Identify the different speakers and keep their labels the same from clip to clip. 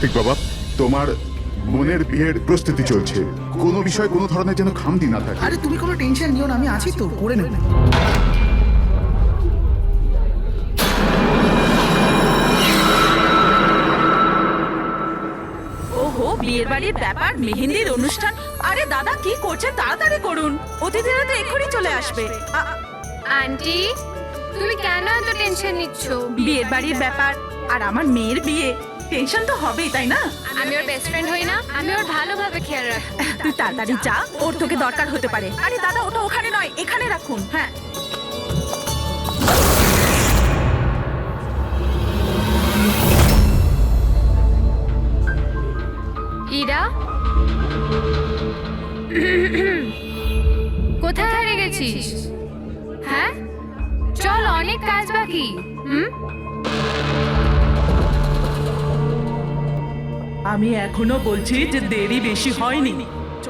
Speaker 1: কার্তিক বাবা, তোমার বোনের বিয়ের প্রস্তুতি চলছে, কোনো বিষয় কোনো ধরনের যেন খামতি না থাকে।
Speaker 2: আরে তুমি কোনো টেনশন নিও না, আমি আছি তো, করে নেব।
Speaker 3: ওহো, বিয়ের বাড়ির ব্যাপার, মেহেন্দির অনুষ্ঠান। আরে দাদা কি করছেন, তাড়াতাড়ি করুন, অতিথিরা তো এক্ষুনি চলে আসবে।
Speaker 4: আন্টি, তুমি কেন এত টেনশন নিচ্ছ?
Speaker 3: বিয়ের বাড়ির ব্যাপার আর আমার মেয়ের বিয়ে, টেনশন তো হবেই, তাই না?
Speaker 4: আমি ওর বেস্ট ফ্রেন্ড হই না? আমি ওর ভালোভাবে খেয়াল রাখি।
Speaker 3: তুই তাড়াতাড়ি যা, ওর তোকে দরকার হতে পারে। আরে দাদা, ওটা ওখানে নয়, এখানে রাখুন। হ্যাঁ,
Speaker 4: ইরা, কোথায় হারিয়ে গেছিস? হ্যাঁ, চল, অনেক কাজ বাকি।
Speaker 3: আমি এখনো বলছি যে দেরি বেশি হয়নি,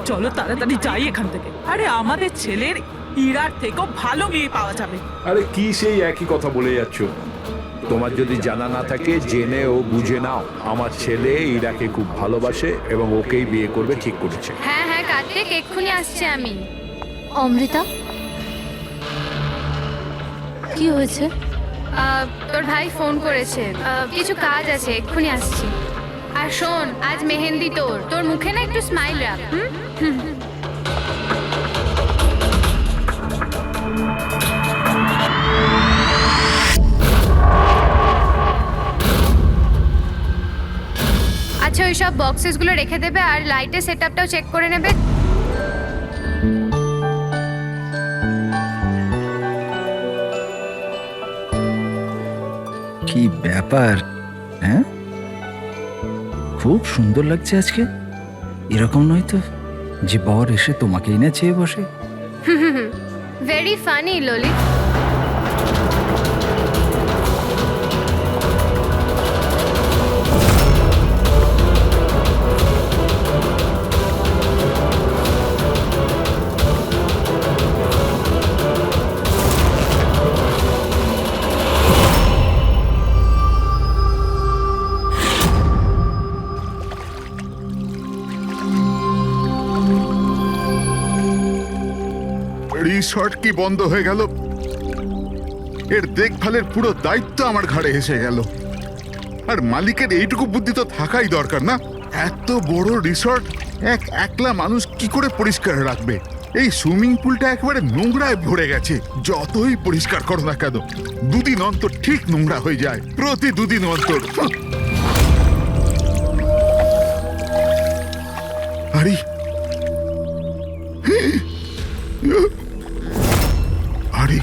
Speaker 3: চলো তাড়াতাড়ি যাই এখান থেকে। আরে আমাদের ছেলের ইরার থেকেও ভালো মেয়ে পাওয়া যাবে।
Speaker 5: আরে কি সেই একই কথা বলে যাচ্ছ? তোমার যদি জানা না থাকে জেনে ও বুঝে নাও, আমার ছেলে ইরাকে খুব ভালোবাসে এবং ওকেই বিয়ে করবে ঠিক করেছে।
Speaker 4: হ্যাঁ হ্যাঁ কার্তিক, এক্ষুনি আসছি আমি।
Speaker 6: অমৃতা, কি হয়েছে?
Speaker 4: তোর ভাই ফোন করেছে, কিছু কাজ আছে, এক্ষুনি আসছি। আর শোন, আজ মেহেন্দি তোর মুখে না একটু স্মাইল রাখ। আচ্ছা, ওই সব বক্সেসগুলো রেখে দেবে আর লাইটের সেটআপটাও চেক করে নেবে।
Speaker 7: কি ব্যাপার? হ্যাঁ, খুব সুন্দর লাগছে আজকে। এরকম নয় তো যে বর এসে তোমাকেই না চেয়ে বসে।
Speaker 4: Very funny Lalit.
Speaker 1: রিসর্ট কি বন্ধ হয়ে গেল? এর দেখভালের পুরো দায়িত্ব আমার ঘাড়ে এসে গেল। আর মালিকের এইটুকু বুদ্ধি তো থাকাই দরকার না? এত বড় রিসর্ট একলা মানুষ কি করে পরিষ্কার রাখবে? এই সুইমিং পুলটা একেবারে নোংরায় ভরে গেছে। যতই পরিষ্কার করো না কেন, দুদিন অন্তর ঠিক নোংরা হয়ে যায়, প্রতি দুদিন অন্তর। আরে আরে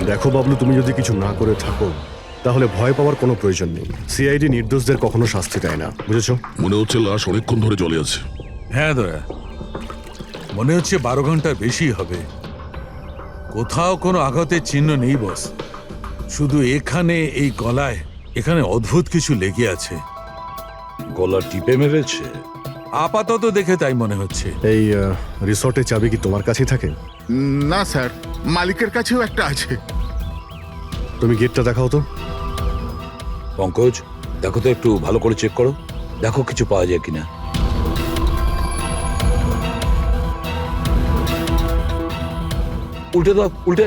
Speaker 8: দেখো বাবলু, তুমি যদি কিছু না করে থাকো তাহলে ভয় পাওয়ার কোনো প্রয়োজন নেই। সিআইডি নির্দোষদের কখনো শাস্তি দেয় না, বুঝেছো?
Speaker 9: মনে হচ্ছে লাশ অনেকক্ষণ ধরে জলে আছে।
Speaker 10: হ্যাঁ দয়া, মনে হচ্ছে 12 ঘন্টার বেশি হবে। কোথাও কোনো আঘাতের চিহ্ন নেই বস, শুধু এখানে এই গলায় এখানে অদ্ভুত কিছু লেগে আছে।
Speaker 5: গলা টিপে মেরেছে?
Speaker 10: আপাতত দেখে তাই মনে হচ্ছে।
Speaker 8: এই রিসর্টের চাবি কি তোমার কাছেই থাকে?
Speaker 1: না স্যার, মালিকের কাছেও একটা আছে।
Speaker 8: তুমি গেটটা দেখাও তো।
Speaker 5: পঙ্কজ, দেখো তো, একটু ভালো করে চেক করো, দেখো কিছু পাওয়া যায় কিনা। উল্টে দাও, উল্টে।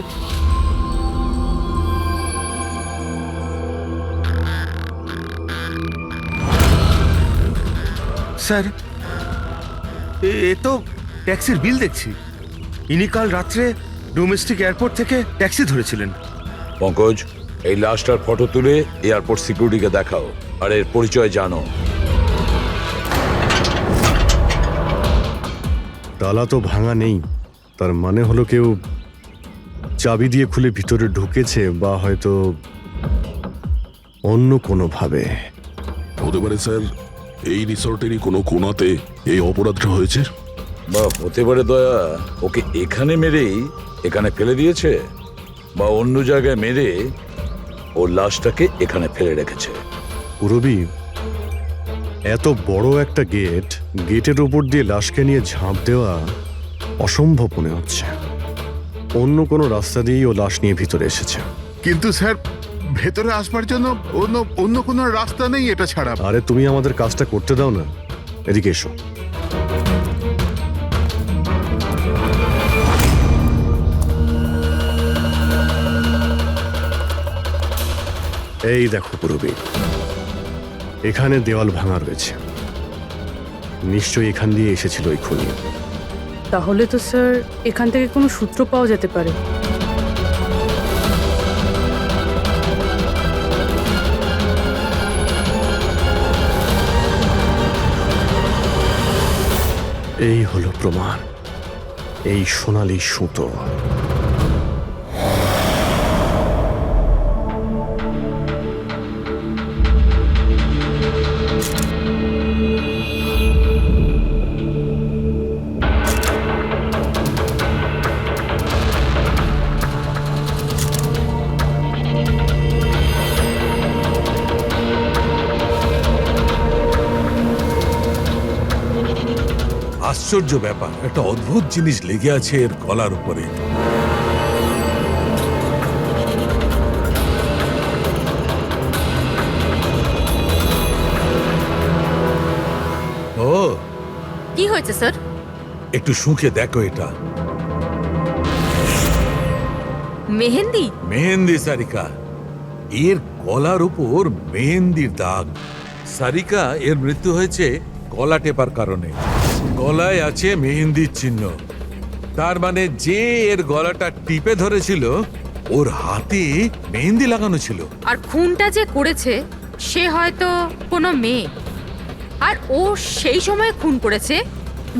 Speaker 11: স্যার, এ তো ট্যাক্সির বিল দেখছি। ইনি কাল রাত্রে ডোমেস্টিক এয়ারপোর্ট থেকে ট্যাক্সি ধরেছিলেন।
Speaker 5: পঙ্কজ, এই লাশটার ফটো তুলে এয়ারপোর্ট সিকিউরিটিকে দেখাও আর এর পরিচয় জানো।
Speaker 8: তালা তো ভাঙা নেই, তার মানে হলো কেউ চাবি দিয়ে খুলে ভিতরে ঢুকেছে, বা হয়তো অন্য কোনোভাবে।
Speaker 9: হতে পারে স্যার এই রিসর্টেরই কোনো কোণাতে এই অপরাধটা হয়েছে।
Speaker 10: বা হতে পারে দয়া ওকে এখানে মেরেই এখানে ফেলে দিয়েছে, বা অন্য জায়গায় মেরে ওর লাশটাকে এখানে ফেলে রেখেছে।
Speaker 8: পুরবী, এত বড় একটা গেটের উপর দিয়ে লাশকে নিয়ে ঝাঁপ দেওয়া অসম্ভব মনে হচ্ছে। অন্য কোনো রাস্তা দিয়েই ও লাশ নিয়ে ভিতরে এসেছে।
Speaker 1: কিন্তু স্যার ভেতরে আসবার জন্য অন্য কোনো রাস্তা নেই এটা ছাড়া।
Speaker 8: আরে তুমি আমাদের কাজটা করতে দাও না, এদিকে এসো। এই দেখো পুরবী, এখানে দেওয়াল ভাঙা রয়েছে, নিশ্চয়ই এখান দিয়ে এসেছিল এই খুনি।
Speaker 6: তাহলে তো স্যার এখান থেকে কোনো সূত্র পাওয়া যেতে পারে।
Speaker 8: এই হলো প্রমাণ, এই সোনালী সুতো।
Speaker 10: আশ্চর্য ব্যাপার, একটা অদ্ভুত জিনিস লেগে আছে এর গলার উপরে। ও,
Speaker 6: কি হয়েছে স্যার?
Speaker 10: একটু শুঁকে দেখো এটা।
Speaker 6: মেহেন্দি?
Speaker 10: মেহেন্দি সারিকা, এর গলার উপর মেহেন্দির দাগ। সারিকা, এর মৃত্যু হয়েছে গলা টেপার কারণে। গলায় আছে মেহেন্দির চিহ্ন, তার মানে যে এর গলাটা টিপে ধরেছিল ওর হাতে মেহেন্দি লাগানো ছিল।
Speaker 6: আর খুনটা যে করেছে সে হয়তো কোনো মেয়ে, আর ও সেই সময় খুন করেছে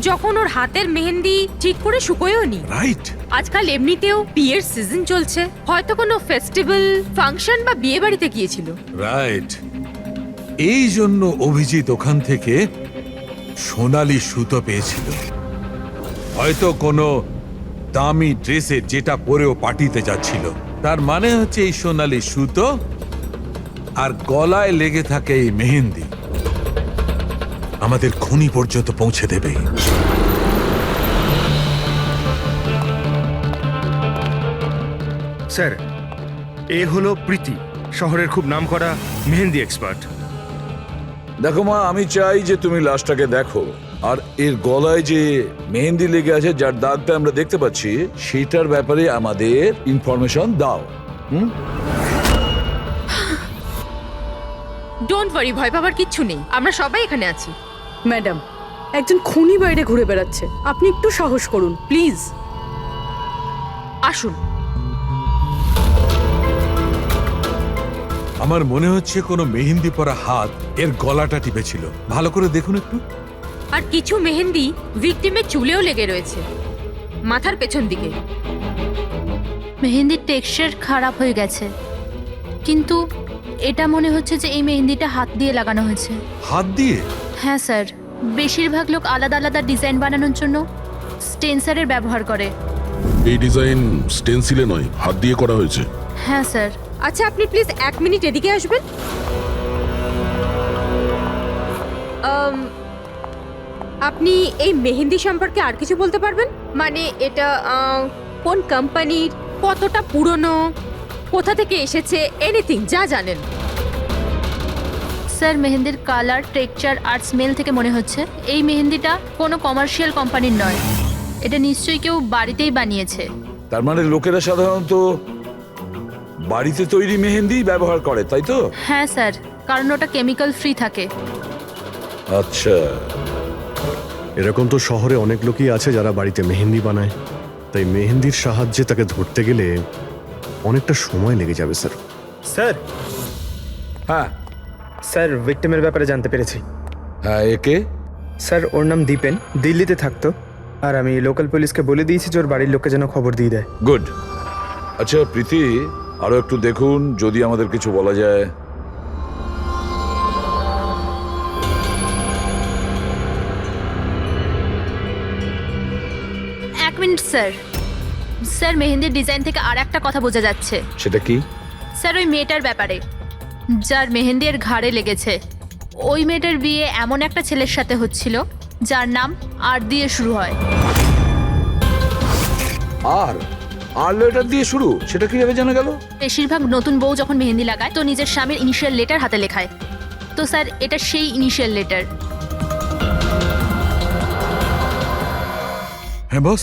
Speaker 6: যখন ওর হাতের মেহেন্দি ঠিক করে শুকোয়ও নি।
Speaker 10: রাইট।
Speaker 6: আজকাল এমনিতেও বিয়ের সিজন চলছে, হয়তো কোনো ফেস্টিভ্যাল, ফাংশন বা বিয়ে বাড়িতে গিয়েছিল।
Speaker 10: রাইট, এই জন্য অভিজিৎ ওখান থেকে সোনালী সুতো পেয়েছিল। হয়তো কোনো দামি ড্রেসে যেটা পরেও পার্টিতে যাচ্ছিল। তার মানে হচ্ছে এই সোনালী সুতো আর গলায় লেগে থাকে এই মেহেন্দি আমাদের খুনি পর্যন্ত পৌঁছে দেবে।
Speaker 11: স্যার, এ হলো প্রীতি, শহরের খুব নামকরা মেহেন্দি এক্সপার্ট।
Speaker 5: দেখো মা, আমি চাই যে তুমি লাশটাকে দেখো, আর এর গলায় যে মেহেন্দি লেগে আছে, যার দাগটা আমরা দেখতে পাচ্ছি, সেটার ব্যাপারে আমাদের ইনফরমেশন দাও।
Speaker 6: ডোন্ট ওয়ারি, ভয় পাবার কিচ্ছু নেই, আমরা সবাই এখানে আছি।
Speaker 12: ম্যাডাম, একজন খুনি বাইরে ঘুরে বেড়াচ্ছে, আপনি একটু সাহস করুন প্লিজ।
Speaker 6: আসুন।
Speaker 10: আমার মনে হচ্ছে কোনো মেহেন্দি পরা হাত এর গলাটা টিপেছিল। ভালো করে দেখুন একটু।
Speaker 6: আর কিছু মেহেন্দি ভিকটিমের চুলেও লেগে রয়েছে, মাথার পেছন দিকে।
Speaker 4: মেহেন্দির টেক্সচার খারাপ হয়ে গেছে, কিন্তু এটা মনে হচ্ছে যে এই মেহেন্দিটা হাত দিয়ে লাগানো হয়েছে।
Speaker 10: হাত দিয়ে?
Speaker 4: হ্যাঁ স্যার, বেশিরভাগ লোক আলাদা আলাদা ডিজাইন বানানোর জন্য স্টেন্সারের ব্যবহার করে।
Speaker 9: এই ডিজাইন স্টেনসিলে নয়, হাত দিয়ে করা হয়েছে।
Speaker 4: হ্যাঁ স্যার।
Speaker 6: আচ্ছা, আপনি প্লিজ 1 মিনিট এদিকে আসবেন। আপনি এই মেহেন্দি সম্পর্কে আর কিছু বলতে পারবেন? মানে এটা কোন কোম্পানির, কতটা পুরনো, কোথা থেকে এসেছে, এনিথিং যা জানেন।
Speaker 4: স্যার, মেহেন্দির কালার, টেক্সচার আর স্মেল থেকে মনে হচ্ছে এই মেহেন্দিটা কোনো কমার্শিয়াল কোম্পানির নয়। এটা নিশ্চয়ই কেউ বাড়িতেই বানিয়েছে।
Speaker 5: তার মানে লোকেরা সাধারণত বাড়িতে তৈরি মেহেন্দি ব্যবহার করে, তাই তো?
Speaker 4: হ্যাঁ স্যার, কারণ ওটা কেমিক্যাল ফ্রি থাকে।
Speaker 5: আচ্ছা,
Speaker 8: এরকম তো শহরে অনেক লোকই আছে যারা বাড়িতে মেহেন্দি বানায়, তাই মেহেন্দির সাহায্যে তাকে ধরতে গেলে অনেকটা সময় লেগে যাবে স্যার।
Speaker 11: স্যার,
Speaker 5: হ্যাঁ
Speaker 11: স্যার ভিক্টিমের ব্যাপারে জানতে পেরেছি।
Speaker 5: হ্যাঁ, একে?
Speaker 11: স্যার, ওর নাম দীপেন, দিল্লিতে থাকতো। আর আমি লোকাল পুলিশকে বলে দিয়েছি যে ওর বাড়ির লোককে যেন খবর দিয়ে দেয়।
Speaker 5: গুড। আচ্ছা প্রীতি, আরো একটু দেখুন যদি আমাদের কিছু বলা যায়।
Speaker 4: এক মিনিট স্যার। স্যার মেহেন্দির ডিজাইন থেকে আর একটা কথা বোঝা যাচ্ছে।
Speaker 5: সেটা কি?
Speaker 4: স্যার ওই মেয়েটার ব্যাপারে, যার মেহেন্দি এর ঘাড়ে লেগেছে, ওই মেয়েটার বিয়ে এমন একটা ছেলের সাথে হচ্ছিল যার নাম আর দিয়ে শুরু হয়।
Speaker 5: আর লেটার দিয়ে শুরু? সেটা কিভাবে জানা গেল?
Speaker 4: বেশিরভাগ নতুন বউ যখন মেহেন্দি লাগায় তো নিজের স্বামীর ইনিশিয়াল লেটার হাতে লেখায়। তো স্যার এটা সেই ইনিশিয়াল লেটার।
Speaker 10: হ্যাঁ বস,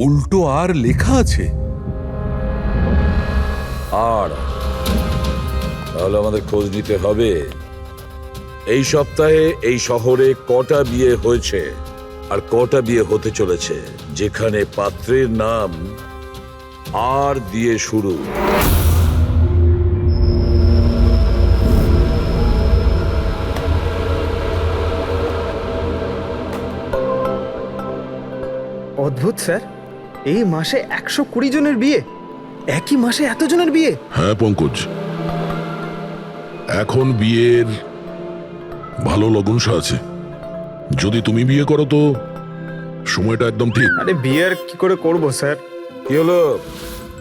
Speaker 10: উল্টো আর লেখা আছে।
Speaker 5: আর তাহলে আমাদের খোঁজ নিতে হবে এই সপ্তাহে এই শহরে কটা বিয়ে হয়েছে আর কটা বিয়ে হতে চলেছে যেখানে পাত্রের নাম আর দিয়ে শুরু।
Speaker 11: অদ্ভুত স্যার, এই মাসে 120 জনের বিয়ে, একই মাসে এতজনের বিয়ে।
Speaker 9: হ্যাঁ পঙ্কজ, এখন বিয়ের ভালো লগ্নসা আছে। যদি তুমি বিয়ে করো তো সময়টা একদম ঠিক।
Speaker 11: আরে বিয়ে আর কি করে করবো স্যার?
Speaker 5: কি হলো,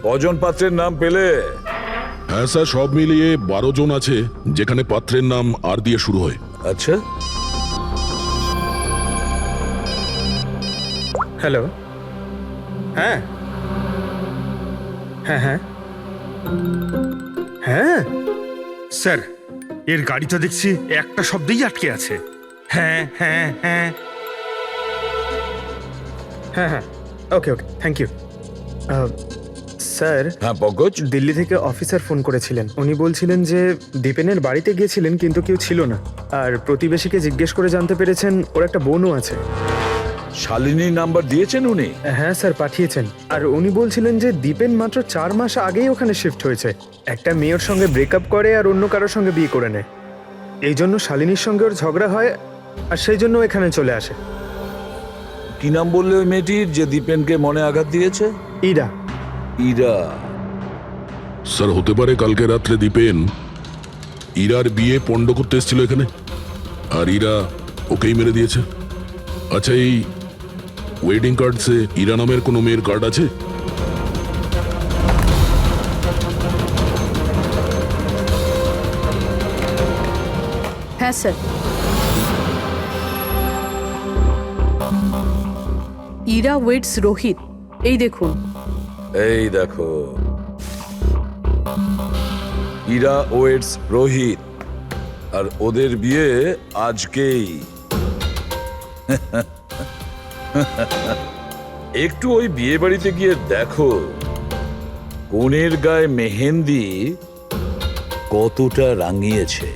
Speaker 5: কজন পাত্রের নাম পেলে?
Speaker 9: হ্যাঁ স্যার, সব মিলিয়ে 12 জন আছে যেখানে পাত্রের নাম আর দিয়ে শুরু হয়।
Speaker 5: আচ্ছা,
Speaker 11: হ্যালো, হ্যাঁ হ্যাঁ হ্যাঁ হ্যাঁ
Speaker 13: স্যার, এর গাড়ি তো দেখছি একটা শব্দেই আটকে আছে। হ্যাঁ হ্যাঁ হ্যাঁ
Speaker 11: হ্যাঁ হ্যাঁ ওকে ওকে, থ্যাংক ইউ স্যার।
Speaker 5: হ্যাঁ পঙ্কজ।
Speaker 11: দিল্লি থেকে অফিসার ফোন করেছিলেন। উনি বলছিলেন যে দীপেনের বাড়িতে গিয়েছিলেন কিন্তু কেউ ছিল না, আর প্রতিবেশীকে জিজ্ঞেস করে জানতে পেরেছেন ওর একটা বোনও আছে।
Speaker 5: শালিনীর নাম্বার দিয়েছেন উনি?
Speaker 11: হ্যাঁ স্যার, পাঠিয়েছেন। আর উনি বলছিলেন যে দীপেন মাত্র 4 মাস আগেই ওখানে শিফট হয়েছে। একটা মেয়ের সঙ্গে ব্রেকআপ করে আর অন্য কারোর সঙ্গে বিয়ে করে নেয়। এই জন্য শালিনীর সঙ্গে ওর ঝগড়া হয় আর সেই জন্য এখানে চলে আসে।
Speaker 5: কি নাম বললে ওই মেয়েটির যে দীপেনকে মনে আঘাত দিয়েছে?
Speaker 11: ইরা।
Speaker 5: ইরা?
Speaker 9: স্যার হতে পারে কালকে রাত্রে দীপেন ইরার বিয়ে পণ্ড করতে এসেছিল এখানে, আর ইরা ওকেই মেরে দিয়েছে। আচ্ছা, এই ওয়েডিং কার্ডসে ইরা নামের কোনো মেয়ের কার্ড আছে?
Speaker 12: হ্যাঁ স্যার। ইরা ওয়েডস রোহিত, এই দেখুন।
Speaker 5: এই দেখো, ইরা ওয়েডস রোহিত, আর ওদের বিয়ে আজকেই। একটু ওই বিয়ে বাড়িতে গিয়ে দেখো কনের গায়ে মেহেন্দি কতটা রাঙিয়েছে।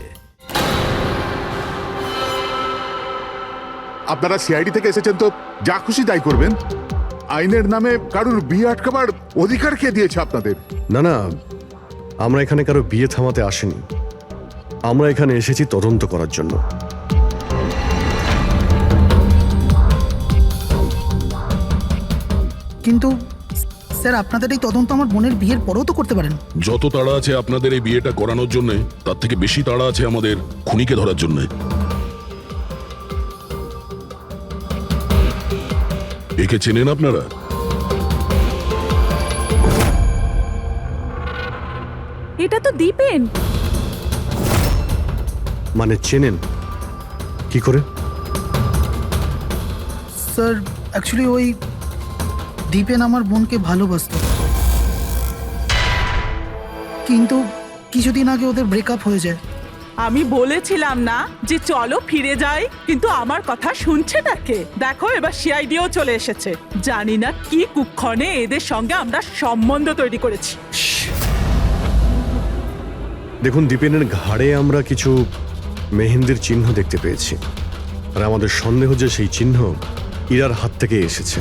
Speaker 1: আপনারা সিআইডি থেকে এসেছেন তো যা খুশি তাই করবেন। আইনের নামে কারুর বিয়ে আটকাবার অধিকার কে দিয়েছে আপনাদের?
Speaker 8: না না, আমরা এখানে কারো বিয়ে থামাতে আসিনি। আমরা এখানে এসেছি তদন্ত করার জন্য।
Speaker 2: কিন্তু স্যার, আপনাদের এই তদন্ত আমার বোনের বিয়ের পরেও তো করতে পারেন।
Speaker 9: যত তাড়া আছে আপনাদের এই বিয়েটা করানোর জন্য, তার থেকে বেশি তাড়া আছে আমাদের খুনিকে ধরার জন্য। একে চেনেন আপনারা?
Speaker 12: এটা তো দীপেন।
Speaker 8: মানে চেনেন কি করে?
Speaker 2: স্যার অ্যাকচুয়ালি ওই দীপেন আমার বোনকে ভালোবাসতো, কিন্তু কিছুদিন আগে ওদের ব্রেকআপ হয়ে যায়।
Speaker 3: আমি বলেছিলাম না যে চলো ফিরে যাই, কিন্তু আমার কথা শুনছে না কে? দেখো এবার সিআইডিও চলে এসেছে। জানি না কি কুক্ষণে এদের সঙ্গে আমরা সম্বন্ধ তৈরি করেছি।
Speaker 8: দেখুন, দীপেনের ঘাড়ে আমরা কিছু মেহেন্দির চিহ্ন দেখতে পেয়েছি, আর আমাদের সন্দেহ যে সেই চিহ্ন ইরার হাত থেকে এসেছে।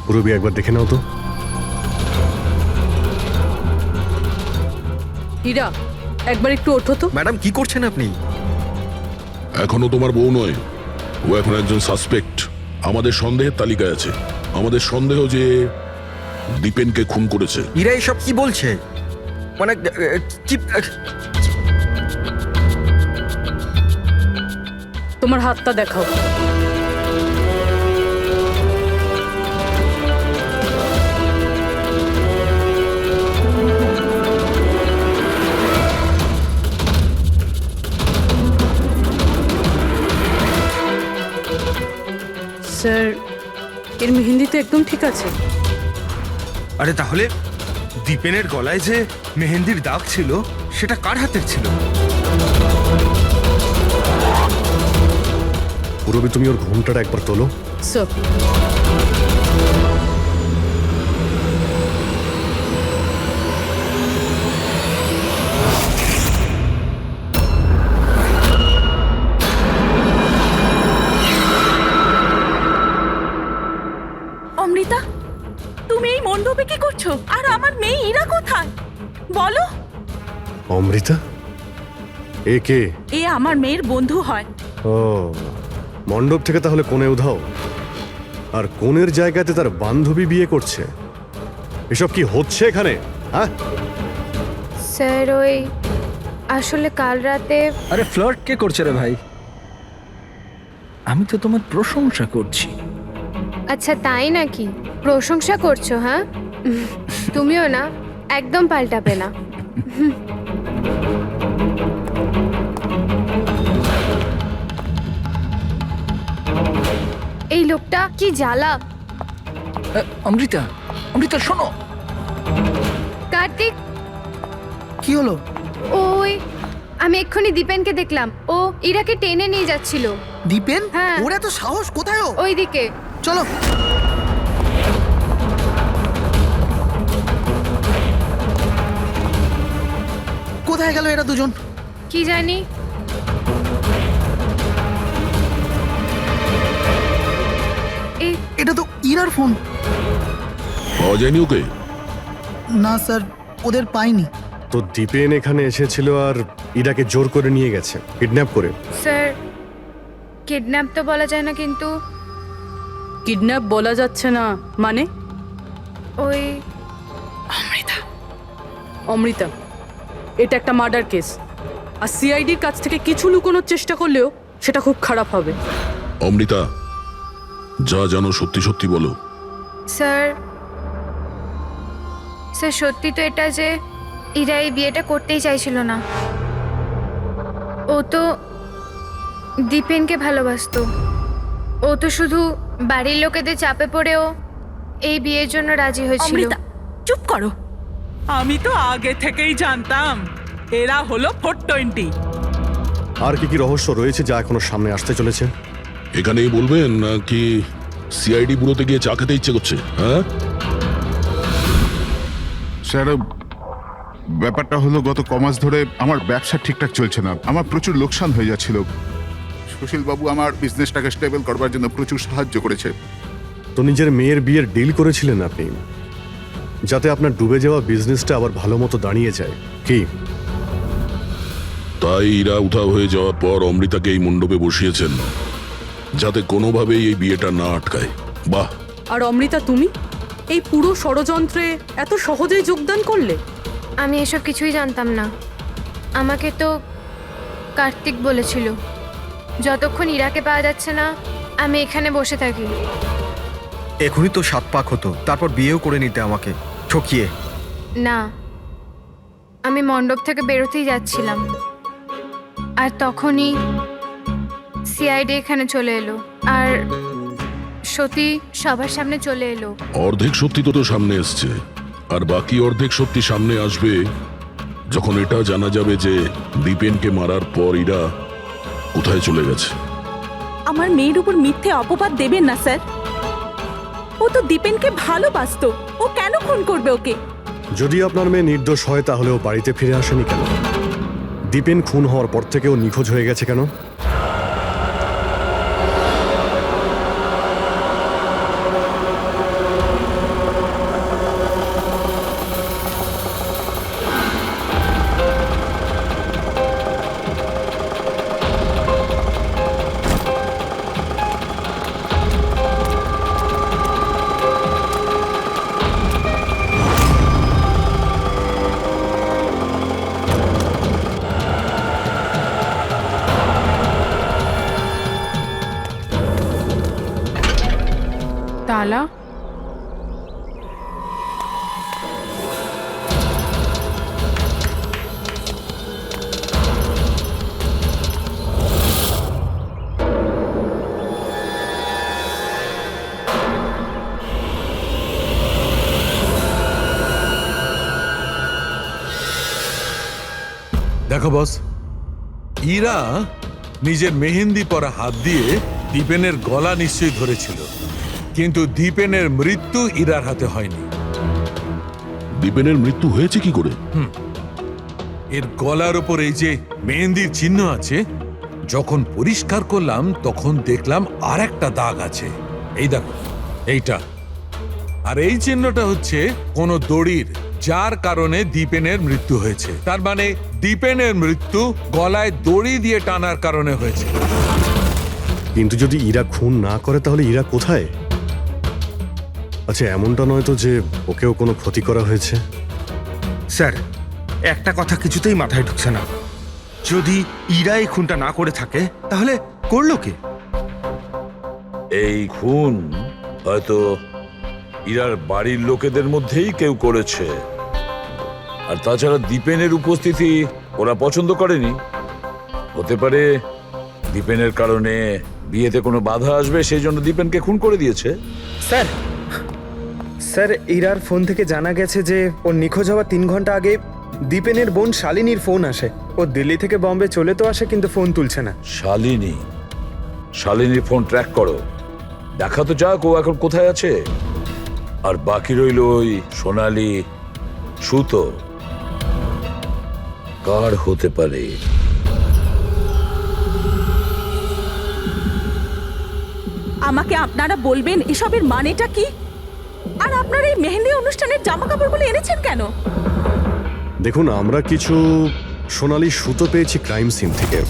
Speaker 8: পুরবি একবার দেখে নাও তো।
Speaker 12: হীরা একবার একটু ওঠো তো।
Speaker 11: ম্যাডাম কি করছেন আপনি?
Speaker 9: এখনো তোমার বউ নয়, ও এখন একজন সাসপেক্ট। আমাদের সন্দেহের তালিকায় আছে। আমাদের সন্দেহ যে দীপেনকে খুন করেছে।
Speaker 11: ইরা এসব কি বলছে? মানে কি?
Speaker 12: তোমার হাতটা দেখাও। স্যার, এর মেহেন্দি তো একদম ঠিক আছে।
Speaker 13: আরে তাহলে দীপেনের গলায় যে মেহেন্দির দাগ ছিল সেটা কার হাতের ছিল?
Speaker 8: পুরবি, তুমি ওর ঘুমটাটা একবার তোলো।
Speaker 12: স্যার,
Speaker 3: অমৃতা, তুমি এই মণ্ডপে কি করছো? আর আমার মেয়ে ইরা কোথায় বলো?
Speaker 8: অমৃতা? এ কে?
Speaker 3: এ আমার মেয়ের বন্ধু হয়।
Speaker 8: ও, মণ্ডপ থেকে তাহলে কোণে উধাও, আর কোণের জায়গাতে তার বান্ধবী বিয়ে করছে। এসব কি হচ্ছে এখানে? হ্যাঁ,
Speaker 6: স্যার ওই আসলে কাল রাতে
Speaker 7: আরে ফ্লার্ট কে করছে রে ভাই? আমি তো তোমার প্রশংসা করছি।
Speaker 6: আচ্ছা তাই নাকি? প্রশংসা করছো? হ্যাঁ, তুমিও না, একদম পাল্টাবে না। এই লোকটা কি জ্বালা।
Speaker 7: অমৃতা, অমৃতা শোনো।
Speaker 6: কার্তিক,
Speaker 2: কি হলো?
Speaker 6: ওই আমি এক্ষুনি দীপেনকে দেখলাম, ও ইরাকে টেনে নিয়ে যাচ্ছিল।
Speaker 2: দীপেন?
Speaker 6: হ্যাঁ।
Speaker 2: ওর এত সাহস কোথায়? ও
Speaker 6: ওইদিকে
Speaker 2: চলো। কোথায় গেল এরা দুজন?
Speaker 6: কি জানি।
Speaker 2: এটা তো ইরার ফোন।
Speaker 9: পাওয়া যায়নি ওকে?
Speaker 2: না স্যার, ওদের পাইনি।
Speaker 8: তো দীপেন এখানে এসেছিল আর ইরাকে জোর করে নিয়ে গেছে, কিডন্যাপ করে।
Speaker 6: স্যার, কিডন্যাপ তো বলা যায় না, কিন্তু
Speaker 12: কিডন্যাপ বলা যাচ্ছে না মানে?
Speaker 6: ওই
Speaker 12: অমৃতা, এটা একটা মার্ডার কেস, আর সিআইডির কাছ থেকে কিছু লুকোনোর চেষ্টা করলেও সেটা খুব খারাপ হবে।
Speaker 9: অমৃতা, যা জানো সত্যি সত্যি বলো।
Speaker 6: স্যার, স্যার সত্যি তো এটা যে ইরা এই বিয়েটা করতেই চাইছিল না। ও তো দীপেনকে ভালোবাসতো। ও তো শুধু বাড়ির লোকেদের চাপে পড়েও এই বিয়ের জন্য রাজি হয়েছিল।
Speaker 3: অমৃতা, চুপ করো। আমি তো আগে থেকেই জানতাম এরা হলো 420।
Speaker 8: আর কি কি রহস্য রয়েছে যা এখনো সামনে আসতে চলেছে?
Speaker 9: এখানেই বলবেন নাকি সিআইডি ব্যুরোতে গিয়ে চা খেতে ইচ্ছে করছে? হ্যাঁ
Speaker 1: স্যার, ব্যাপারটা হলো গত কমাস ধরে আমার ব্যবসা ঠিকঠাক চলছে না। আমার প্রচুর লোকসান হয়ে যাচ্ছিল। সুশীল বাবু আমার বিজনেসটাকে স্টেবল করবার জন্য প্রচুর সাহায্য করেছে।
Speaker 8: তো নিজের মেয়ের বিয়ের ডিল করেছিলেন আপনি, যাতে আপনার ডুবে যাওয়া বিজনেসটা আবার ভালো মতো দাঁড়িয়ে যায়, কি?
Speaker 9: তাই ইরা উধাও হয়ে যাওয়ার পর অমৃতাকে এই মণ্ডপে বসিয়েছেন, যাতে কোনোভাবেই এই বিয়েটা না আটকায়। বাহ!
Speaker 12: আর অমৃতা, তুমি এই পুরো ষড়যন্ত্রে এত সহজেই যোগদান করলে?
Speaker 6: আমি এসব কিছুই জানতাম না। আমাকে তো কার্তিক বলেছিল যতক্ষণ ইরাকে পাওয়া যাচ্ছে না আমি এখানে বসে থাকি।
Speaker 11: এখনই তো 7 পাক হতো, তারপর বিয়েও করে নিতে আমাকে ঠকিয়ে।
Speaker 6: না, আমি মণ্ডপ থেকে বেরোতেই যাচ্ছিলাম, আর তখনই সিআইডি এখানে চলে এলো, আর সত্যি সবার সামনে চলে এলো।
Speaker 9: অর্ধেক সত্যি তো সামনে এসছে, আর বাকি অর্ধেক সত্যি সামনে আসবে যখন এটা জানা যাবে যে দীপেনকে মারার পর ইরা কোথায় চলে গেছে।
Speaker 3: আমার মেয়ের উপর মিথ্যে অপবাদ দেবেন না স্যার। ও তো দীপেনকে ভালোবাসতো, ও কেন খুন করবে ওকে?
Speaker 8: যদি আপনার মেয়ে নির্দোষ হয় তাহলে ও বাড়িতে ফিরে আসেনি কেন? দীপেন খুন হওয়ার পর থেকে ও নিখোঁজ হয়ে গেছে কেন?
Speaker 12: মালা?
Speaker 10: দেখো বস, ইরা নিজের মেহেন্দি পরা হাত দিয়ে দীপেনের গলা নিশ্চয়ই ধরেছিল, কিন্তু দীপেনের মৃত্যু ইরার হাতে হয়নি।
Speaker 9: দীপেনের মৃত্যু হয়েছে কি করে?
Speaker 10: এর গলার ওপর এই যে মেহেন্দির চিহ্ন আছে, যখন পরিষ্কার করলাম তখন দেখলাম আর একটা দাগ আছে। এই দেখো, এইটা। আর এই চিহ্নটা হচ্ছে কোনো দড়ির, যার কারণে দীপেনের মৃত্যু হয়েছে। তার মানে দীপেনের মৃত্যু গলায় দড়ি দিয়ে টানার কারণে হয়েছে।
Speaker 8: কিন্তু যদি ইরা খুন না করে তাহলে ইরা কোথায়? আচ্ছা, এমনটা নয় তো যে ওকেও কোনো ক্ষতি করা হয়েছে?
Speaker 13: স্যার, একটা কথা কিছুতেই মাথায় ঢুকছে না। যদি ইরা এই খুনটা না করে থাকে তাহলে করলো কে?
Speaker 5: এই খুন হয়তো ইরার বাড়ির লোকেদের মধ্যেই কেউ করেছে। আর তাছাড়া দীপেনের উপস্থিতি ওরা পছন্দ করেনি। হতে পারে দীপেনের কারণে বিয়েতে কোনো বাধা আসবে, সেই জন্য দীপেনকে খুন করে দিয়েছে।
Speaker 11: স্যার, স্যার, ইরার ফোন থেকে জানা গেছে যে ওর নিখোঁজ হওয়া 3 ঘন্টা আগে দীপেনের বোন শালিনীর ফোন আসে। ও দিল্লি থেকে বম্বে চলে তো আসে, কিন্তু ফোন তুলছে না।
Speaker 5: শালিনীর ফোন ট্র্যাক করো, দেখা তো যাক ও এখন কোথায় আছে। আর বাকি রইল ওই সোনালি সুতো, কার হতে পারে?
Speaker 3: আমাকে আপনারা বলবেন এসবের মানেটা কি? আর আপনারা এই মেহেন্দি অনুষ্ঠানের জামা কাপড়গুলো এনেছেন কেন?
Speaker 8: দেখুন, আমরা কিছু সোনালি সুতো পেয়েছি ক্রাইম সিন থেকে।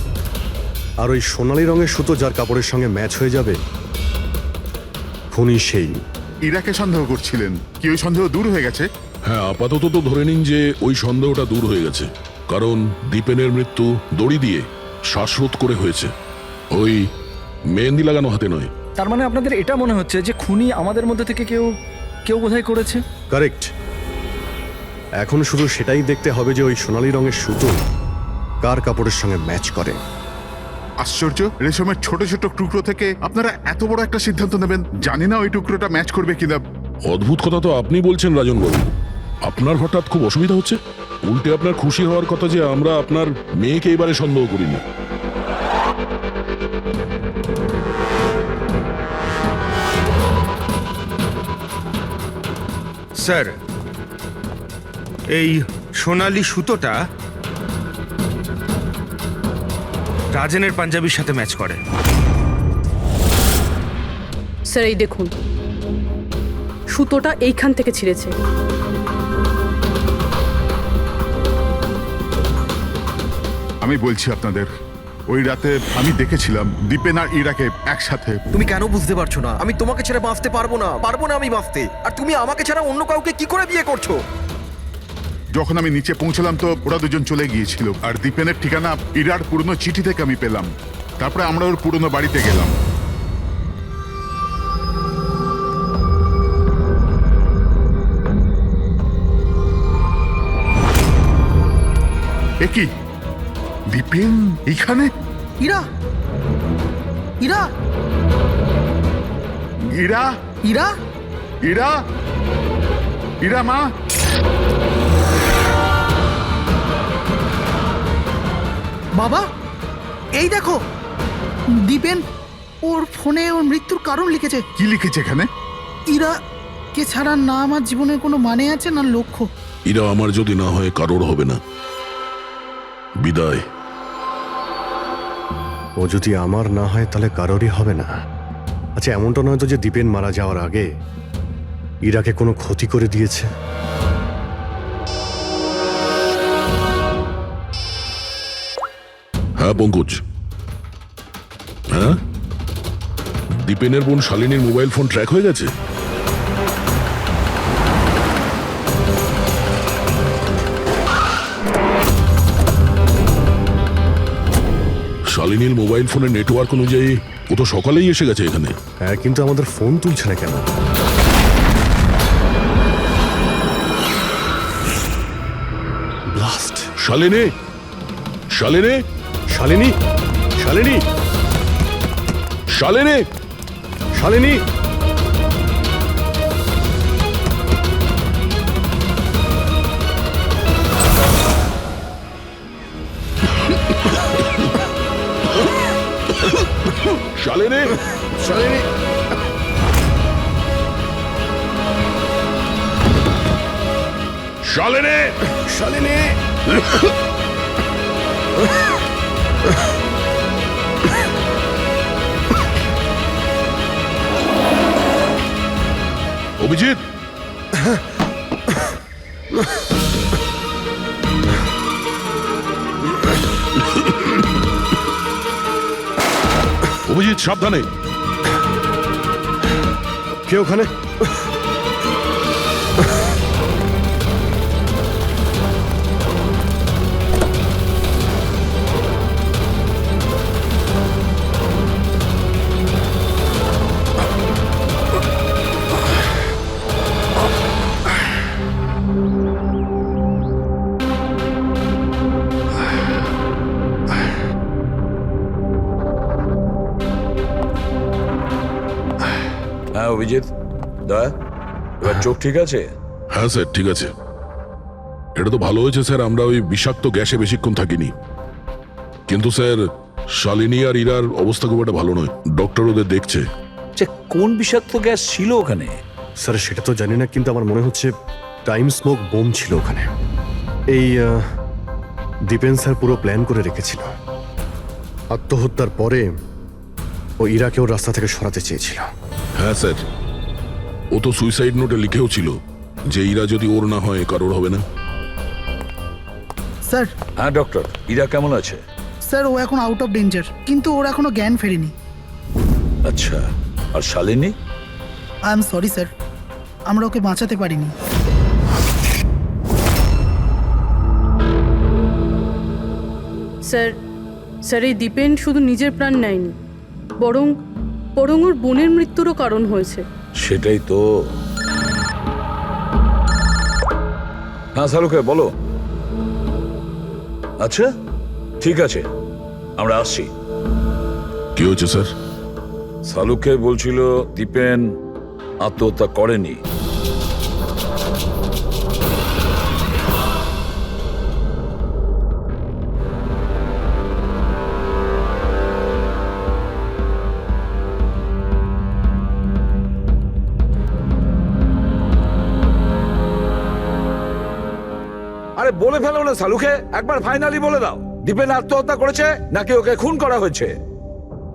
Speaker 8: আর ওই সোনালি রঙের সুতো যার কাপড়ের সঙ্গে ম্যাচ হয়ে যাবে, খুনি সেই।
Speaker 1: ইরাকে সন্দেহ করছিলেন, কি ওই সন্দেহ দূর হয়ে গেছে?
Speaker 9: হ্যাঁ, আপাতত তো ধরে নিন যে ওই সন্দেহটা দূর হয়ে গেছে, কারণ দীপেনের মৃত্যু দড়ি দিয়ে শ্বাসরোধ করে হয়েছে, ওই মেহেন্দি লাগানো হাতে নয়।
Speaker 7: তার মানে আপনাদের এটা মনে হচ্ছে যে খুনি আমাদের মধ্যে থেকে কেউ বোধহয় করেছে?
Speaker 8: কারেক্ট। এখন শুধু সেটাই দেখতে হবে যে ওই সোনালি রঙের সুতো কার কাপড়ের সঙ্গে ম্যাচ করে।
Speaker 1: আশ্চর্য, রেশমের ছোট ছোট টুকরো থেকে আপনারা এত বড় একটা সিদ্ধান্ত নেবেন। জানি না ওই টুকরোটা ম্যাচ করবে কিনা।
Speaker 9: অদ্ভুত কথা তো আপনি বলছেন রাজন বাবু। আপনার হঠাৎ খুব অসুবিধা হচ্ছে? উল্টে আপনার খুশি হওয়ার কথা যে আমরা আপনার মেয়েকে এবারে সন্দেহ করিনি।
Speaker 13: স্যার, এই সোনালি সুতোটা রাজেনের পাঞ্জাবির সাথে ম্যাচ করে।
Speaker 12: স্যার, এই দেখুন, সুতোটা এইখান থেকে ছিঁড়েছে।
Speaker 1: আমি বলছি আপনাদের, ওই রাতে আমি দেখেছিলাম দীপেন আর ইরাকে একসাথে।
Speaker 14: তুমি কেন বুঝতে পারছো না? আমি তোমাকে ছেড়ে বাঁচতে পারবো না আমি বাঁচতে। আর তুমি আমাকে ছাড়া অন্য কাউকে কি করে বিয়ে করছো?
Speaker 1: যখন আমি নিচে পৌঁছলাম তো ওরা দুজন চলে গিয়েছিল। আর দীপেনের ঠিকানা ইরার পুরনো চিঠি থেকে আমি পেলাম। তারপরে আমরা ওর পুরনো বাড়িতে গেলাম। এ কি, দীপেন এখানে?
Speaker 2: ইরা, ইরা,
Speaker 1: ইরা,
Speaker 2: ইরা,
Speaker 1: ইরা, ইরা মা।
Speaker 2: বাবা, এই দেখো, দীপেন ওর ফোনে ওর মৃত্যুর কারণ লিখেছে।
Speaker 1: কি লিখেছে এখানে?
Speaker 2: ইরা কে ছাড়া না আমার জীবনের কোনো মানে আছে না লক্ষ্য।
Speaker 9: এরা আমার যদি না হয় কারোর হবে না। বিদায়।
Speaker 8: ও যদি আমার না হয় তাহলে কারোরই হবে না। আচ্ছা, এমনটা নয় তো যে দীপেন মারা যাওয়ার আগে ইরাকে কোনো ক্ষতি করে দিয়েছে?
Speaker 9: হ্যাঁ পঙ্কজ, হ্যাঁ, দীপেনের বোন শালিনীর মোবাইল ফোন ট্র্যাক হয়ে গেছে। শালিনীর মোবাইল ফোনের নেটওয়ার্ক অনুযায়ী ও তো সকালেই এসে গেছে এখানে।
Speaker 8: হ্যাঁ, কিন্তু আমাদের ফোন তুলছে না কেন?
Speaker 9: শালিনী, শালিনী,
Speaker 8: শালিনী, শালিনী,
Speaker 9: শালিনী,
Speaker 8: শালিনী।
Speaker 9: শালিনী,
Speaker 8: শালিনী,
Speaker 9: শালিনী,
Speaker 8: শালিনী।
Speaker 9: অভিজিৎ, অভিজিৎ সাবধানে।
Speaker 8: কে ওখানে?
Speaker 5: হ্যাঁ অভিজিৎ, দয়া, এবার চোখ ঠিক আছে?
Speaker 9: হ্যাঁ স্যার, ঠিক আছে। এটা তো ভালো হয়েছে স্যার, আমরা ওই বিষাক্ত গ্যাসে বেশিক্ষণ থাকিনি। কিন্তু স্যার, শালিনী আর ইরার অবস্থা খুব একটা ভালো নয়, ডক্টর ওদের দেখছে।
Speaker 5: কোন বিষাক্ত গ্যাস ছিল ওখানে?
Speaker 8: স্যার সেটা তো জানি না, কিন্তু আমার মনে হচ্ছে টাইম স্মোক বোম ছিল ওখানে। এই দীপেন স্যার পুরো প্ল্যান করে রেখেছিল। আত্মহত্যার পরে ও ইরাকে ওর রাস্তা থেকে সরাতে চেয়েছিল।
Speaker 9: হ্যাঁ স্যার, ও তো সুইসাইড নোটে লিখেও ছিল যে ইরা যদি ওর না হয় কারোর হবে না।
Speaker 2: স্যার,
Speaker 5: হ্যাঁ ডক্টর, ইরা কেমন আছে?
Speaker 2: স্যার ও এখন আউট অফ ডেঞ্জার, কিন্তু ওর এখনো জ্ঞান ফেরেনি।
Speaker 5: আচ্ছা, আর Shalini?
Speaker 2: I am sorry sir, আমরা ওকে বাঁচাতে পারিনি।
Speaker 12: স্যার স্যার এই দীপেন শুধু নিজের প্রাণ নেয়নি, বরং বরং ওর বোনের মৃত্যুরও কারণ হয়েছে।
Speaker 5: সেটাই তো। হ্যাঁ শালুকে বলো। আচ্ছা ঠিক আছে, আমরা আসছি।
Speaker 9: কি হয়েছে স্যার?
Speaker 5: শালুকে বলছিল দীপেন আত্মহত্যা করেনি। আরে বলে ফেলো না শালুকে, একবার ফাইনালি বলে দাও, দীপেন আত্মহত্যা করেছে নাকি ওকে খুন করা হয়েছে?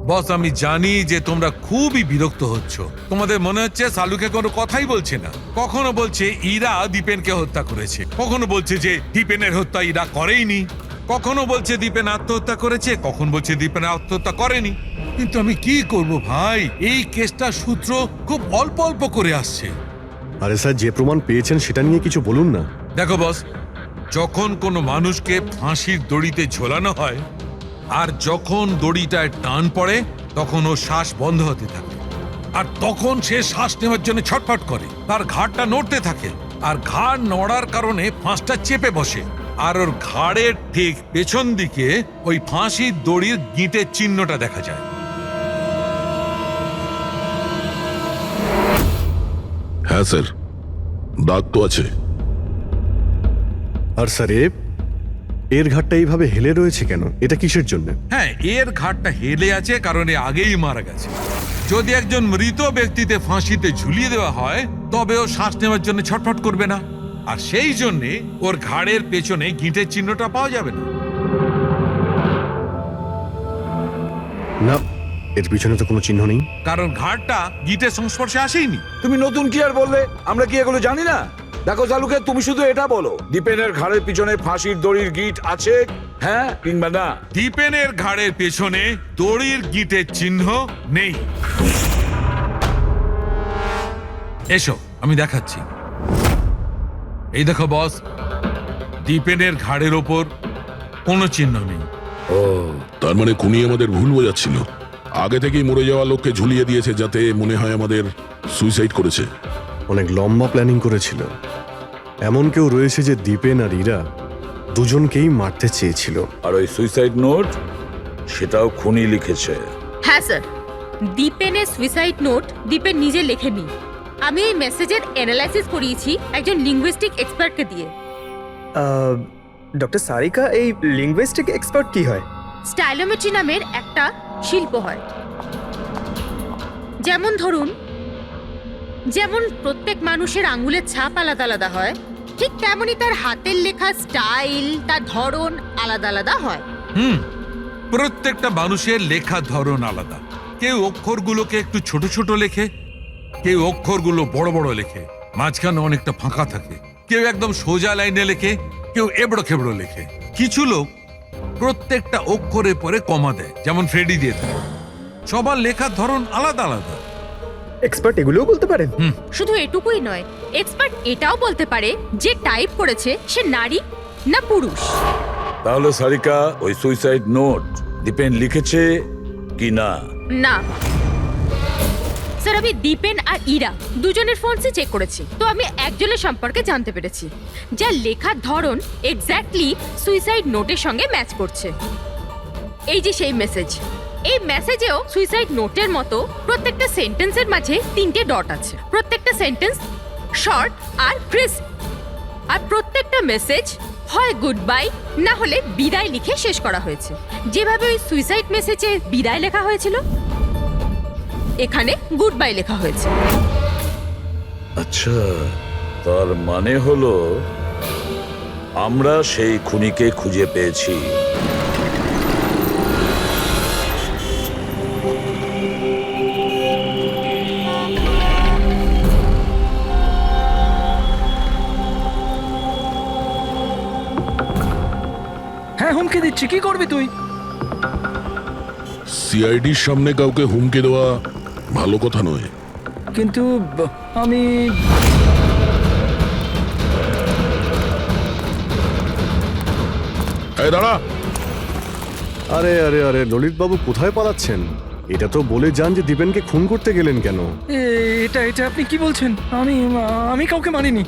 Speaker 10: বস, আমি জানি যে তোমরা খুবই বিরক্ত হচ্ছ। তোমাদের মনে হচ্ছে শালুকে কোনো কথাই বলছে না। কখনো বলছে ইরা দীপেনকে হত্যা করেছে, কখনো বলছে যে দীপেনের হত্যা ইরা করেইনি, কখনো বলছে দীপেন আত্মহত্যা করেছে, কখন বলছে দীপেন আত্মহত্যা করেনি। কিন্তু আমি কি করব ভাই, এই কেসটার সূত্র খুব অল্প অল্প করে আসছে।
Speaker 8: আরে স্যার, যে প্রমাণ পেয়েছেন সেটা নিয়ে কিছু বলুন না।
Speaker 10: দেখো বস, যখন কোনো মানুষকে ফাঁসির দড়িতে ঝোলানো হয় আর যখন দড়িটায় টান পড়ে তখন ও শ্বাস বন্ধ হতে থাকে, আর তখন সে শ্বাস নেওয়ার জন্য ছটফট করে, তার ঘাড়টা নড়তে থাকে, আর ঘাড় নড়ার কারণে ফাঁসটা চেপে বসে, আর ওর ঘাড়ের ঠিক পেছন দিকে ওই ফাঁসির দড়ির গিঁটের চিহ্নটা দেখা যায়।
Speaker 9: হ্যাঁ স্যার, দাগ তো আছে।
Speaker 8: আর স্যার এর ঘাটটা এইভাবে হেলে রয়েছে কেন? এটা কিসের জন্য?
Speaker 10: হ্যাঁ, এর ঘাটটা হেলে আছে কারণ এ আগেই মারা গেছে। যদি একজন মৃত ব্যক্তিতে ফাঁসিতে ঝুলিয়ে দেওয়া হয় তবে ও শ্বাস নেওয়ার জন্য ছটফট করবে না, আর সেই জন্যে ওর ঘাড়ের পেছনে গিঁটের চিহ্নটা পাওয়া যাবে না।
Speaker 8: না, এর পিছনে তো কোনো চিহ্ন নেই।
Speaker 10: কারণ ঘাড়টা গিঁটের সংস্পর্শে আসেইনি।
Speaker 5: তুমি নতুন কি আর বললে? আমরা কি এগুলো জানি না? দেখো শালুকে, তুমি শুধু এটা বলো, দীপেনের ঘাড়ের পিছনে ফাঁসির দড়ির গিঁট আছে, হ্যাঁ কিংবা না?
Speaker 10: দীপেনের ঘাড়ের পেছনে দড়ির গিঁটের চিহ্ন নেই। এসো আমি দেখাচ্ছি। এই দেখো বস, দীপেনের ঘাড়ের ওপর কোনো চিহ্ন নেই।
Speaker 9: ও, তার মানে খুনি আমাদের ভুল বোঝাচ্ছিল। আগে থেকেই মরে যাওয়া লোককে ঝুলিয়ে দিয়েছে যাতে মনে হয় আমাদের সুইসাইড করেছে।
Speaker 8: অনেক লম্বা প্ল্যানিং করেছিল। এমন কেউ রয়েছে যে দীপেন আর ইরা দুজনকেই মারতে চেয়েছিল।
Speaker 5: আর ওই সুইসাইড নোট সেটাও খুনি লিখেছে।
Speaker 4: হ্যাঁ স্যার, দীপেনের সুইসাইড নোট দীপেন নিজে লেখেনি। আমি এই মেসেজের অ্যানালাইসিস করিয়েছি একজন লিঙ্গুইস্টিক এক্সপার্টকে দিয়ে।
Speaker 11: ডক্টর সারিকা, এই লিঙ্গুইস্টিক এক্সপার্ট কি হয়?
Speaker 4: স্টাইলোমেট্রি নামের একটা শিল্প হয়। যেমন ধরুন, যেমন প্রত্যেক মানুষের আঙ্গুলের ছাপ আলাদা আলাদা হয়, ঠিক তেমনই তার হাতের লেখা স্টাইল, তার ধরন আলাদা আলাদা হয়।
Speaker 10: প্রত্যেকটা মানুষের লেখার ধরন আলাদা। কেউ অক্ষরগুলোকে একটু ছোট ছোট লেখে, কেউ অক্ষরগুলো বড় বড় লেখে, মাঝখানে অনেকটা ফাঁকা থাকে। কেউ একদম সোজা লাইনে লেখে, কেউ এবড়ো খেবড়ো লেখে। কিছু লোক প্রত্যেকটা অক্ষরে পরে কমা দেয়, যেমন ফ্রেডি দিয়ে থাকে। সবার লেখার ধরন আলাদা আলাদা।
Speaker 11: এক্সপার্ট এগুলোও বলতে পারেন?
Speaker 4: শুধু এটুকুই নয়, এক্সপার্ট এটাও বলতে পারে যে টাইপ করেছে সে নারী না পুরুষ।
Speaker 5: তাহলে সারিকা, ওই সুইসাইড নোট দীপেন লিখেছে কি না?
Speaker 4: না স্যার, আমি দীপেন আর ইরা দুজনের ফোনসে চেক করেছি, তো আমি একজনের সম্পর্কে জানতে পেরেছি যার লেখার ধরন এক্স্যাক্টলি সুইসাইড নোটের সঙ্গে ম্যাচ করছে। এই যে সেই মেসেজ, এই মেসেজেও সুইসাইড নোটের মতো প্রত্যেকটা সেন্টেন্সের মাঝে 3টে ডট আছে। প্রত্যেকটা সেন্টেন্স শর্ট আর ক্রিস্প, আর প্রত্যেকটা মেসেজ হয় গুড বাই না হলে বিদায় লিখে শেষ করা হয়েছে। যেভাবে ওই সুইসাইড মেসেজে বিদায় লেখা হয়েছিল, এখানে গুড বাই লেখা হয়েছে।
Speaker 5: আচ্ছা, তার মানে হলো আমরা সেই খুনিকে খুঁজে পেয়েছি।
Speaker 7: হ্যাঁ, হুমকি দিচ্ছি, কি করবি তুই?
Speaker 9: সিআইডির সামনে কাউকে হুমকি দেওয়া ভালো কথা নয়।
Speaker 7: কিন্তু আমি
Speaker 9: এই দাঁড়া!
Speaker 8: আরে আরে আরে, ললিত বাবু কোথায় পালাচ্ছেন? এটা তো বলে যান যে দীপেনকে খুন করতে গেলেন কেন?
Speaker 7: এটা এটা আপনি কি বলছেন? আমি কাউকে মারিনি।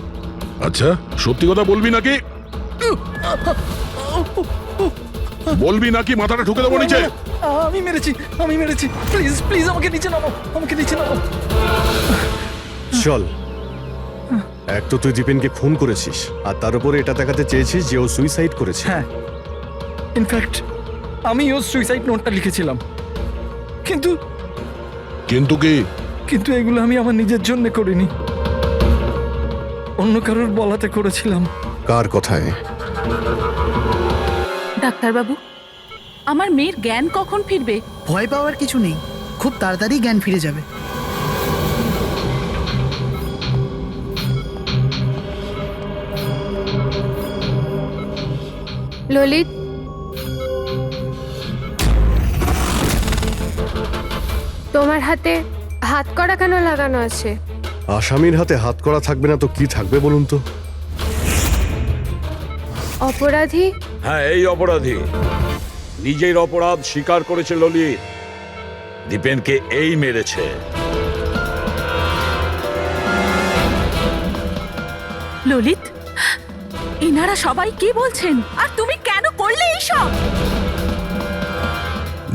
Speaker 9: আচ্ছা, সত্যি কথা বলবি নাকি? বলবি নাকি মাথাটা ঢুকে দেবো নিচে?
Speaker 7: আমি মেরেছি। প্লিজ প্লিজ আমাকে নিচে নামো।
Speaker 8: চল, এক তো তুই দীপেনকে খুন করেছিস, আর তার উপরে এটা দেখাতে চেয়েছিস যে ও সুইসাইড করেছে।
Speaker 7: হ্যাঁ, ইনফ্যাক্ট আমি ওর সুইসাইড নোটটা লিখেছিলাম। কিন্তু
Speaker 9: কি?
Speaker 7: কিন্তু এগুলো আমি আমার নিজের জন্য করিনি, অন্য কারোর বলাতে করেছিলাম।
Speaker 8: কার কথায়?
Speaker 3: ডাক্তারবাবু, আমার মেয়ের জ্ঞান কখন ফিরবে?
Speaker 2: ভয় পাওয়ার কিছু নেই, খুব তাড়াতাড়ি জ্ঞান ফিরে যাবে।
Speaker 6: ললিত, তোমার হাতে হাত করা কেন লাগানো আছে?
Speaker 8: আসামির হাতে হাত করা থাকবে না তো কি থাকবে বলুন তো?
Speaker 6: অপরাধী?
Speaker 5: হ্যাঁ, এই অপরাধী নিজের অপরাধ স্বীকার করেছে ললিত। দীপেনকে এই মেরেছে।
Speaker 3: ললিত, এনারা সবাই কি বলছেন? আর তুমি কেন করলে এইসব?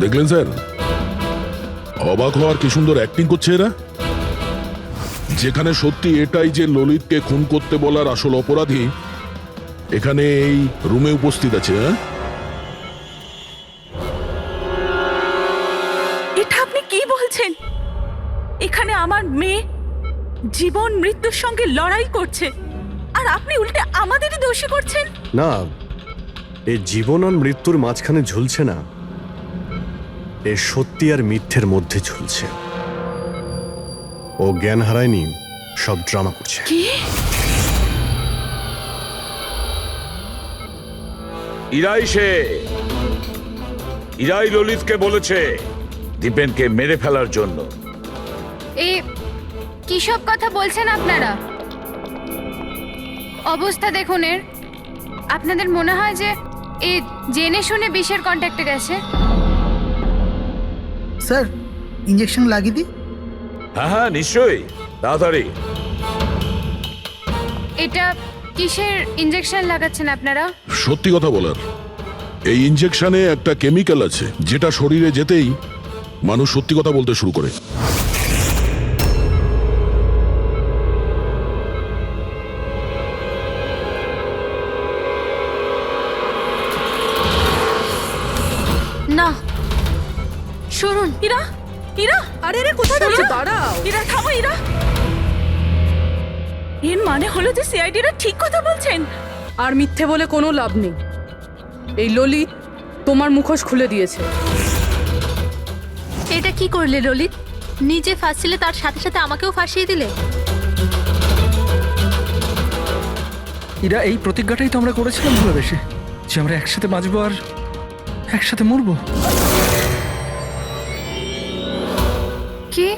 Speaker 9: দেখলেন স্যার, অবাক হওয়ার কি সুন্দর অ্যাক্টিং করছে এরা। যেখানে সত্যি এটাই যে ললিতকে খুন করতে বলার আসল অপরাধী এখানে এই রুমে উপস্থিত আছে।
Speaker 3: এটা আপনি কি বলছেন? এখানে আমার মেয়ে জীবন মৃত্যুর সঙ্গে লড়াই করছে, আর আপনি উল্টে আমাদেরই দোষী করছেন।
Speaker 8: না, এই জীবন আর মৃত্যুর মাঝখানে ঝুলছে না, এ সত্যি আর মিথ্যের মধ্যে ঝুলছে। ও জ্ঞান হারায়নি, সব ড্রামা করছে।
Speaker 3: কি?
Speaker 5: ইরাই ললিতকে বলেছে দীপেনকে মেরে ফেলার জন্য।
Speaker 6: এ কি সব কথা বলছেন আপনারা? অবস্থা দেখুন এর। আপনাদের মনে হয় যে এ জেনে শুনে বিষের কন্ট্যাক্টে গেছে?
Speaker 2: স্যার, ইঞ্জেকশন লাগিয়ে দিই?
Speaker 5: হ্যাঁ হ্যাঁ, নিশ্চয়ই, তাড়াতাড়ি।
Speaker 6: এটা কিসের ইঞ্জেকশন লাগাচ্ছেন আপনারা?
Speaker 9: সত্যি কথা বলার, এই ইনজেকশনে একটা কেমিক্যাল আছে যেটা শরীরে যেতেই মানুষ সত্যি কথা বলতে শুরু করে।
Speaker 4: না শুনুন,
Speaker 3: ইরা, ইরা,
Speaker 12: আরে রে কোথায় যাচ্ছ? দাঁড়াও।
Speaker 3: ইরা থামো, ইরা। এর মানে হলো যে সিআইডিরা ঠিক কথা বলছেন।
Speaker 12: আর মিথ্যে বলে কোনো লাভ নেই। এই ললিত তোমার মুখোশ খুলে দিয়েছে।
Speaker 4: এটা কি করলে ললিত? নিজে ফাঁসছিলে, তার সাথে সাথে আমাকেও ফাঁসিয়ে দিলে।
Speaker 7: এরা এই প্রতিজ্ঞাটাই তো আমরা করেছিলাম ভালোবেসে, যে আমরা একসাথে বাঁচবো আর একসাথে মরবো।
Speaker 6: কি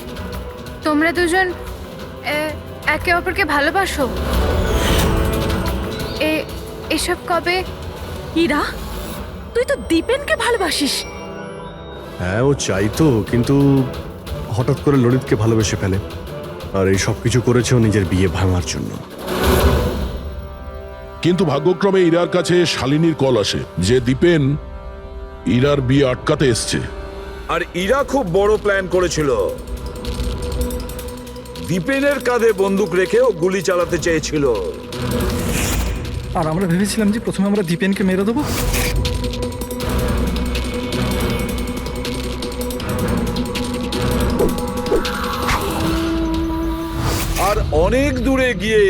Speaker 6: তোমরা দুজন একে অপরকে ভালোবাসো? এসব কবে?
Speaker 3: ইরা, তুই তো দীপেনকে ভালোবাসিস।
Speaker 8: হ্যাঁ, ও চাইতো, কিন্তু হঠাৎ করে ললিতকে ভালোবেসে ফেলে। আর এই সব কিছু করেছে ও নিজের বিয়ে ভাঙার জন্য।
Speaker 9: কিন্তু ভাগ্যক্রমে ইরার কাছে শালিনীর কল আসে যে দীপেন ইরার বিয়ে আটকাতে এসছে।
Speaker 5: আর ইরা খুব বড় প্ল্যান করেছিল। দীপেনের কাঁধে বন্দুক রেখে ও গুলি চালাতে চেয়েছিল।
Speaker 7: আর আমরা ভেবেছিলাম যে প্রথমে আমরা দীপেনকে মেরে দেবো।
Speaker 5: আর অনেক দূরে গিয়ে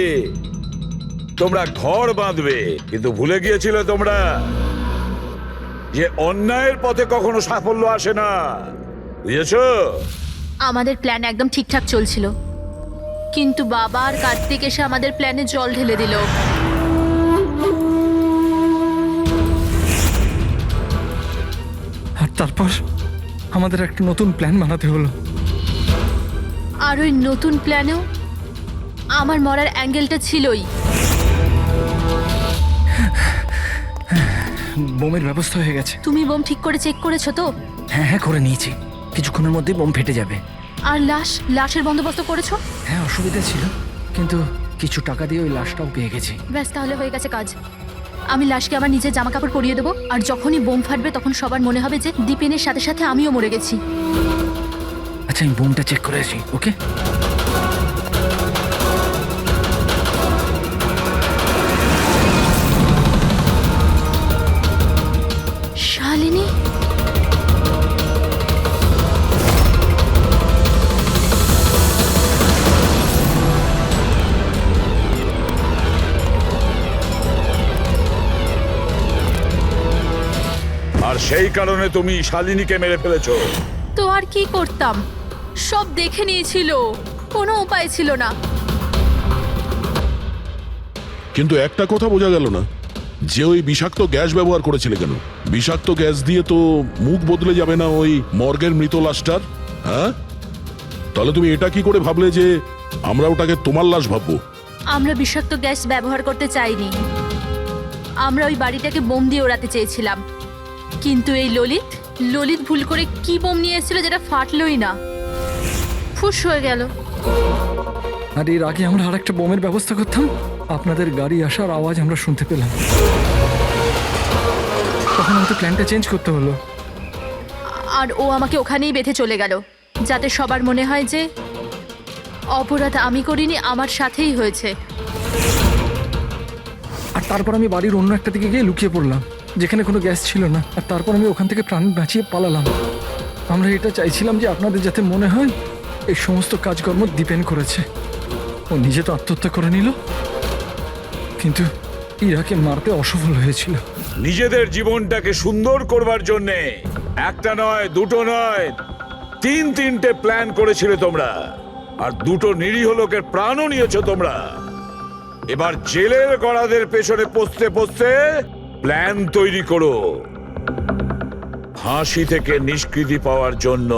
Speaker 5: তোমরা ঘর বাঁধবে, কিন্তু ভুলে গিয়েছিলে তোমরা যে অন্যায়ের পথে কখনো সাফল্য আসে না। বুঝেছো?
Speaker 4: আমাদের প্ল্যান একদম ঠিকঠাক চলছিল, কিন্তু বাবা আর কার্তিক এসে আমাদের প্ল্যানে জল ঢেলে দিল।
Speaker 7: আর তারপর আমাদের একটা নতুন প্ল্যান বানাতে হলো।
Speaker 4: আর ওই নতুন প্ল্যানেও আমার মরার অ্যাঙ্গেলটা ছিলই।
Speaker 7: বোমের ব্যবস্থা হয়ে গেছে।
Speaker 4: তুমি বোম ঠিক করে চেক করেছো তো?
Speaker 7: হ্যাঁ হ্যাঁ, করে নিয়েছি। কিছুক্ষণের মধ্যে বোম ফেটে যাবে।
Speaker 4: আর লাশের বন্দোবস্ত করেছো?
Speaker 7: হ্যাঁ, অসুবিধা ছিল, কিন্তু কিছু টাকা দিয়ে ওই লাশটাও পেয়ে গেছি।
Speaker 4: ব্যাস, তাহলে হয়ে গেছে কাজ। আমি লাশকে আমার নিজের জামা কাপড় পরিয়ে দেবো, আর যখনই বোম ফাটবে তখন সবার মনে হবে যে দীপেনের সাথে সাথে আমিও মরে গেছি।
Speaker 7: আচ্ছা, আমি বোমটা চেক করে আসি। ওকে?
Speaker 4: শালিনী,
Speaker 5: আর সেই কারণে তুমি শালিনীকে মেরে ফেলেছো।
Speaker 4: তো আর কি করতাম? সব দেখে নিয়েছিল, কোনো উপায় ছিল না।
Speaker 9: কিন্তু একটা কথা বোঝা গেল না, যে ওই বিষাক্ত গ্যাস ব্যবহার করেছিলে কেন? বিষাক্ত গ্যাস দিয়ে তো মুখ বদলে যাবে না ওই মর্গের মৃত লাশটার? হ্যাঁ, তাহলে তুমি এটা কি করে ভাবলে যে আমরা ওটাকে তোমার লাশ ভাববো?
Speaker 4: আমরা বিষাক্ত গ্যাস ব্যবহার করতে চাইনি। আমরা ওই বাড়িটাকে বোম দিয়ে ওড়াতে চেয়েছিলাম, কিন্তু এই ললিত ভুল করে কি বোম নিয়ে এসেছিল যেটা ফাটলই না, ফুস হয়ে গেল।
Speaker 7: আর এর আগে আমরা আর একটা বোমের ব্যবস্থা করতাম, আপনাদের গাড়ি আসার আওয়াজ আমরা শুনতে পেলাম। তখন আমাদের প্ল্যানটা চেঞ্জ করতে হলো।
Speaker 4: আর ও আমাকে ওখানেই বেঁধে চলে গেল, যাতে সবার মনে হয় যে অপরাধ আমি করিনি, আমার সাথেই হয়েছে।
Speaker 7: আর তারপর আমি বাড়ির অন্য একটা দিকে গিয়ে লুকিয়ে পড়লাম, যেখানে কোনো গ্যাস ছিল না। আর তারপর আমি ওখান থেকে প্রাণ বাঁচিয়ে পালালাম। আমরা এটা চাইছিলাম যে আপনাদের যাতে মনে হয় এই সমস্ত কাজকর্ম দীপেন করেছে। ও নিজে তো আত্মহত্যা করে নিল, কিন্তু ইরাকে মারতে অসফল হয়েছিল।
Speaker 5: নিজেদের জীবনটাকে সুন্দর করবার জন্যে একটা নয়, দুটো নয়, তিনটে প্ল্যান করেছিলে তোমরা। আর দুটো নিরীহ লোকের প্রাণও নিয়েছো তোমরা। এবার জেলের গড়াদের পেছনে পৌঁছতে পৌঁছতে প্ল্যান তৈরি করো ফাঁসি থেকে নিষ্কৃতি পাওয়ার জন্য।